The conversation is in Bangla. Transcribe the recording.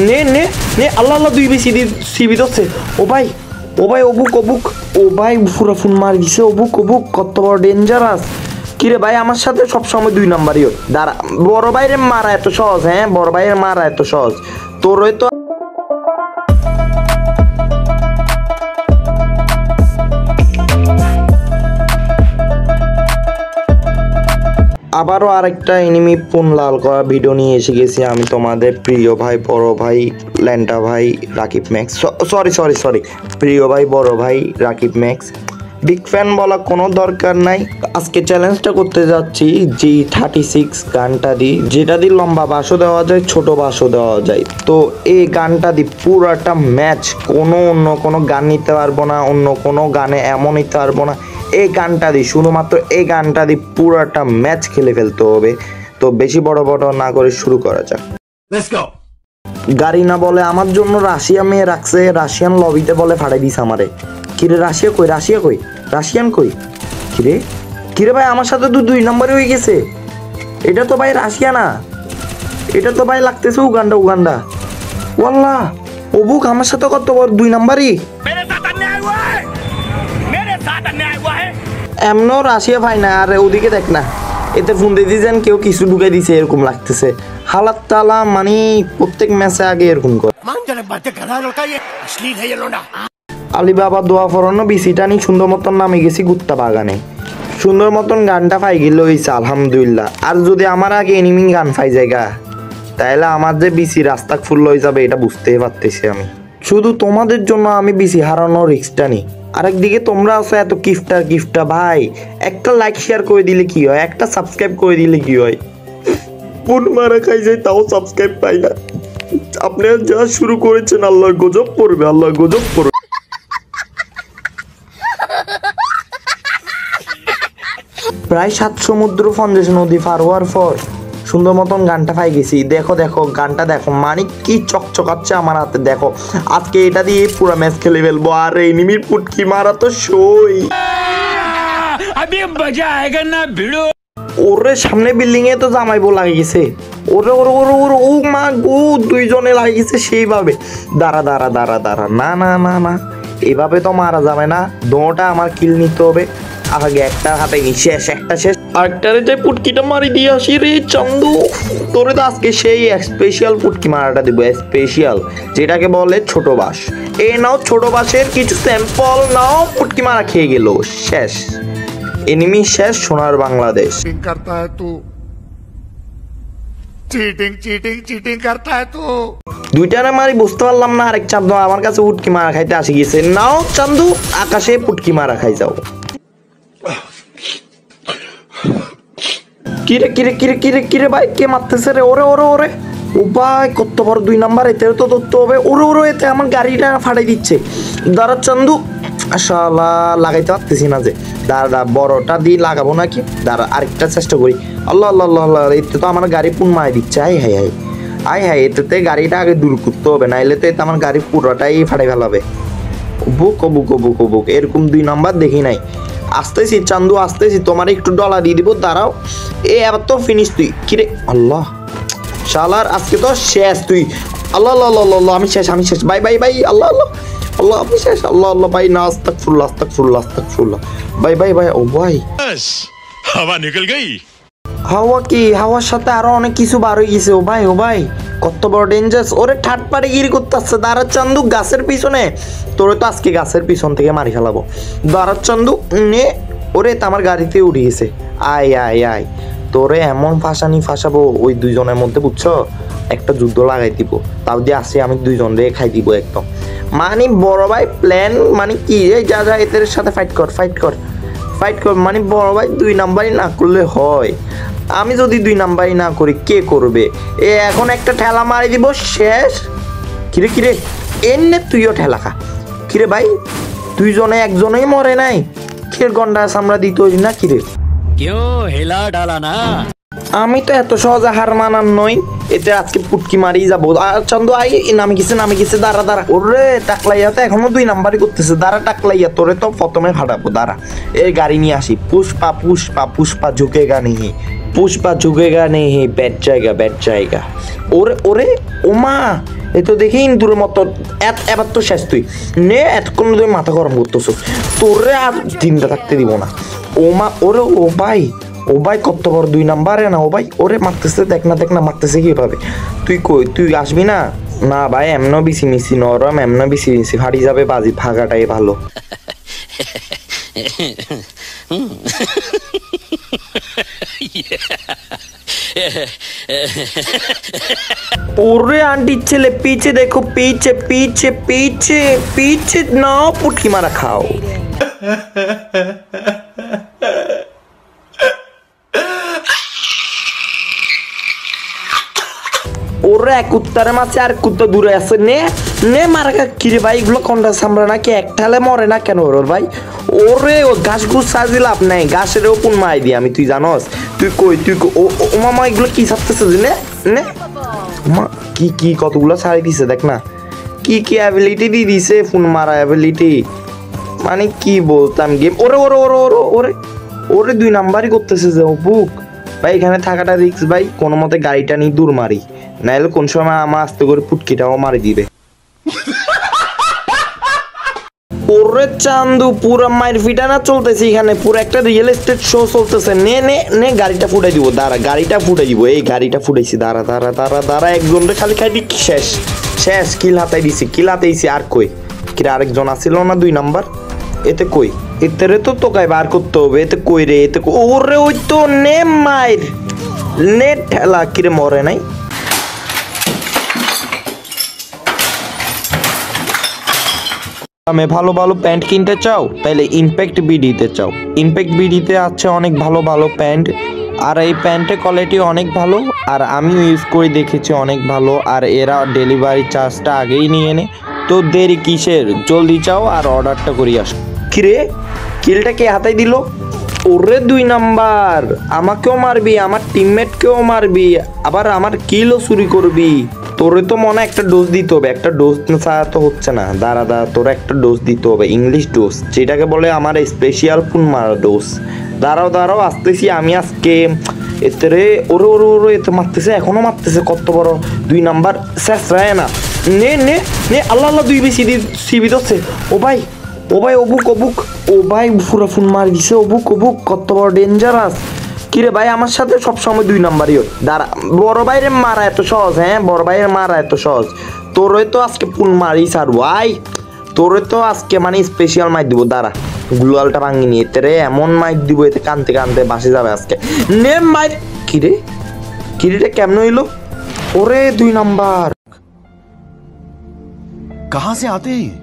নে নে নে, আল্লাহ আল্লাহ, দুই বেশি সিবি ধরছে। ও ভাই অবুক অবুক, ও ভাই পুরা ফোন মার দিছে। অবুক অবুক, কত বড় ডেঞ্জারাস। কিরে ভাই, আমার সাথে সবসময় 2 নাম্বারই হয়। দাঁড়া, বড় ভাইয়ের মারা এত সহজ? হ্যাঁ, বড় ভাইয়ের মারা এত সহজ? তোর তো আবারও আরেকটা এনিমি ফোন লাল করা ভিডিও নিয়ে এসে গেছি আমি, তোমাদের প্রিয় ভাই বড় ভাই ল্যান্টা ভাই রাকিব ম্যাক্স। সরি, প্রিয় ভাই বড় ভাই রাকিব ম্যাক্স। বিগ ফ্যান বলা কোনো দরকার নাই। আজকে চ্যালেঞ্জটা করতে যাচ্ছি G36 গানটা দিই, যেটা দিয়ে লম্বা বাসও দেওয়া যায়, ছোট বাসও দেওয়া যায়। তো এই গানটা দিই পুরাটা ম্যাচ, অন্য কোনো গান নিতে পারবো না, অন্য কোনো গানে এমন নিতে পারবো না। এই গানটা দিই, শুধুমাত্র এই গানটা দিই পুরাটা ম্যাচ খেলে ফেলতে হবে। তো বেশি বড় না করে শুরু করা যাক। Let's go. গাড়ি না বলে আমার জন্য রাশিয়া মেয়ে রাখছে, রাশিয়ান লবিতে বলে ফাড়াই দিস আমারে। কিরে রাশিয়া কই? রাশিয়ান কই? কিরে ভাই, আমার সাথে তো 2 নম্বরে হয়ে গেছে। এটা তো ভাই রাশিয়া না, এটা তো ভাই লাগতেছে উগান্ডা। ওয়াল্লাহ, অবুক আমার সাথে কত বড় 2 নাম্বারই। এমনও রাশিয়া ভাই না, আর ওদিকে দেখ না, এতে ফোন দিয়ে দিয়েছেন কেউ কিছু ঢুকে দিছে এরকম লাগতেছে। হালাত তালা মানে প্রত্যেক ম্যাচে আগে এরকম করে। আলিবাবা দোয়া ফরানো বিসিটা নি সুন্দর মতন নামে গেছি গুত্তা বাগানে। সুন্দর মতন গানটা পাই গেল হইছে আলহামদুলিল্লাহ। আর যদি আমার আগে এনিমি গান পাই জায়গা, তাহলে আমার যে বিসি রাস্তা ফুল হয়ে যাবে এটা বুঝতেই পারতেছি আমি। শুধু তোমাদের জন্য আমি বিসি হারানোর রিস্কটা নিই। আরেকদিকে তোমরা আছো এত গিফটা ভাই, একটা লাইক শেয়ার করে দিলে কি হয়, একটা সাবস্ক্রাইব করে দিলে কি হয়। ফোন মারা খাই যায় তাও সাবস্ক্রাইব পাই না। আপনারা যা শুরু করেছেন আল্লাহ গজব পড়বে। প্রায় 7 সমুদ্র 50 নদী পার হওয়ার পর সুন্দর মতন গানটা পাই গেছি। দেখো গানটা দেখো, মানে কি চকচকাচ্ছে আমার হাতে। দেখো আজকে এটা দিয়ে পুরো ম্যাচ খেলে ফেলবো। আর এনিমির পুটকি মারা তো সই। ওরে সামনে বিল্ডিং এ তো জামাইবো লাগে গেছে। ওরে ও মা গো, 2 জনে লাগে গেছে সেইভাবে। দাঁড়া, না এভাবে তো মারা যাবে না। দোটা আমার কিল নিতে হবে। আগে একটা হাতে শেষ। আরেকটারে যে পুটকিটা মারি দিয়ে আসি রে চান্দু। তোরে তো আজকে সেই স্পেশাল পুটকি মারাটা দিব, স্পেশাল, যেটাকে বলে ছোট বাস। এই নাও ছোট বাসের কিছু স্যাম্পল নাও। পুটকি মারা খেয়ে গেল, শেষ। এনিমি শেষ, সোনার বাংলাদেশ। चीटिंग करता है तू। দুইটারে মারি বুঝতে পারলাম না। আরেক চান্দু আমার কাছে পুটকি মারা খাইতে আসি গেছে। নাও চান্দু, আকাশে পুটকি মারা খাই যাও। কিরে ভাই, কে মারতেছে রে? ওরে ও ভাই, কত বড় 2 নাম্বার। এতে তো ধরতে হবে। ওরে এতে আমার গাড়িটা ফাটাই দিচ্ছে। দাঁড়া চান্দু, শালা লাগাইতে পারতেছি না যে। দাঁড়া, বড়টা দিয়ে লাগাবো নাকি? দাঁড়া আরেকটা চেষ্টা করি। আল্লাহ, এতে তো আমার গাড়ি পুন মারি দিচ্ছে। হাই, এতে গাড়িটা আগে দূর করতে হবে, নাইলে তো এতে আমার গাড়ি পুরোটাই ফাটাই ফেলাবে। বুক এরকম 2 নাম্বার দেখি নাই। আসতেছি চান্দু, আসতেছি, তোমার একটু ডলা দিয়ে দিব। দাঁড়াও, এবার তো ফিনিশ তুই। কিরে আল্লাহ, শালার আজকে তো শেষ তুই। আল্লাহ, আমি শেষ। বাই আল্লাহ, আমি শেষ। আল্লাহ ভাই, না আস্তাগফিরুল্লাহ। ভাই ও ভাই, हवा निकल गई। হাওয়ার সাথে আরো অনেক কিছু বার হয়ে গেছে। ও ভাই কত বড় ডেঞ্জারাস। ওরে ঠাট পাড়ে গিরি করতে আসছে। দাঁড়া চান্দু, গাছের পিছনে। তোরে তো আজকে গাছের পিছন থেকে মারি ফেলাবো। দাঁড়া চান্দু নে। ওরে তো আমার গাড়িতে উঠে গেছে। আয় তোরে এমন ফাঁসাবো ওই 2 জনের মধ্যে, বুঝছো? একটা যুদ্ধ লাগাই দিব, তাও দিয়ে আসি আমি 2 জন রে খাই দিব একদম। মানে বড় ভাই প্ল্যান মানে কি, এই যা এদের সাথে ফাইট কর। মানে বড় ভাই 2 নাম্বারই না করলে হয়। আমি যদি 2 নাম্বারই না করি কে করবে? এখন একটা ঠেলা মারি দিব, শেষ। কিরে এনে তুইও ঠেলা খা। কিরে ভাই, 2 জনে 1 জনেই মরে নাই। কিরে গন্ডা সামরা দিত না? কিরে क्यों हिला डाला ना? আমি তো এত সহজে হার মানার নই। এতে আজকে পুটকি মারি যাবো। চন্দ্র নামে গেছে। দাঁড়া ওরে টাকলাইয়া তো এখনো 2 নাম্বারই করতেছে। দাঁড়া টাকলাইয়া, তোরে তো প্রথমে ফাটাবো। দাঁড়া এই গাড়ি নিয়ে আসি। পুষ্পা ঝুঁকেগা নেই। ব্যাট জায়গা। ওরে ওমা, এই তো দেখি ইন্দুরের মতো এবার তো শেষ তুই নে, এতক্ষণ তুই মাথা গরম করতেছ, তোরে আর দিনটা থাকতে দিব না। ও মা ওরে, ও ভাই কত বড় 2 নাম্বারে না, ও ভাই ওরে মারতেছে, দেখ না মারতেছে কিভাবে। তুই কই, তুই আসবি না? না ভাই, এমন বিসি মিসি নরম, এমন বিসি মিসি ফাড়ি যাবে, বাজি ফাঁকাটাই ভালো। ওরে আন্টি ছেলে, পিছে দেখো, পিছে পিছে পিছে পিছে না, পুটকি মারা খাও। ওরে এক কুত্তারে মাছে আর কুত্তা দূরে আছে, নে নে মারা খা। কিরে ভাই, এগুলো কোনটা সামরা নাকি? একটালে মরে না কেন ওর ভাই? ওরে ও ঘাস ঘুষ সাজি লাভ নাই, ঘাসের ওপর মাই দি আমি, তুই জানস? তুই কই ও মামা, এগুলো কি ছাড়তেছে? নে নে মা, কি কতগুলো ছাড়ি দিছে দেখ না, কি অ্যাবিলিটি দিয়ে দিছে, ফোন মারা অ্যাবিলিটি, মানে কি বলতাম গেম। ওরে ওরে ওরে ওরে ওরে ওরে 2 নাম্বারই করতেছে যে ও বুক। ভাই এখানে থাকাটা রিক্স ভাই, কোনো মতে গাড়িটা নিয়ে দূর মারি, নাহলে কোন সময় আমার আস্তে করে পুটকিটাও মারি দিবে। ওরে চান্দু, পুরো মায়ের ফিটানা চলতেছে এখানে, পুরো একটা রিয়েল এস্টেট শো চলতেছে। নে নে নে গাড়িটা ফুটাই দিব, দাঁড়া গাড়িটা ফুটাই দিব, এই গাড়িটা ফুটাইছি, দাঁড়া একজনটা খালি খাই দিক, শেষ কিল হাতাইছি। আর কই কিরে, আরেকজন আসিল না 2 নাম্বার, এতে কই? এতে তো তোকাই বার করতে হবে, এতে কই রে, এতে ওরে ওই তো নে মায়ের নে ঠেলা, কিরে মরে নাই? আমি ভালো প্যান্ট কিনতে চাও তাহলে ইমপ্যাক্ট বিডিতে চাও। ইমপ্যাক্ট বিডিতে আছে অনেক ভালো প্যান্ট, আর এই প্যান্টের কোয়ালিটি অনেক ভালো, আর আমিও ইউজ করে দেখেছি অনেক ভালো, আর এরা ডেলিভারি চার্জটা আগেই নিয়ে নে। তো দেরি কিসের, জলদি চাও আর অর্ডারটা করি আসো। কিরে, কিলটা কে হাতাই দিল? ওরে 2 নাম্বার, আমাকেও মারবি, আমার টিমমেটকেও মারবি, আবার আমার কিলও চুরি করবি। তোরে তো মনে একটা ডোজ দিতে হবে, একটা ডোজ ছাড়া তো হচ্ছে না। দাঁড়া তোর একটা ডোজ দিতে হবে, ইংলিশ ডোজ, যেটাকে বলে আমার স্পেশাল ফোন মারা ডোজ। দাঁড়াও আসতেছি আমি আজকে। এতে রে ওরে এতে মারতেছে, এখনো মারতেছে, কত বড় 2 নাম্বার, শেষ রায় না। নে আল্লাহ 2 বেশি সিবি ধরছে। ও ভাই ও বুক ও ভাই পুরো ফোন মার দিছে, ও বুক কত বড় ডেঞ্জারাস। কিরে ভাই, আমার সাথে সবসময় 2 নাম্বারই হয়। দাঁড়া, বড় ভাইরে মারা এত সহজ? হ্যাঁ, বড় ভাইয়ের মারা এত সহজ? তোরে তো আজকে ফোন মারি সার ভাই, তোরে তো আজকে মানে স্পেশাল মাইর দিব। দাঁড়া, গ্লুয়ালটা ভাঙি নিয়ে এতে রে এমন মাইর দিব, এতে কানতে বাসে যাবে আজকে। নে মাইর। কিরে কেমন হইলো? ওরে 2 নাম্বার कहां से आते हैं ये?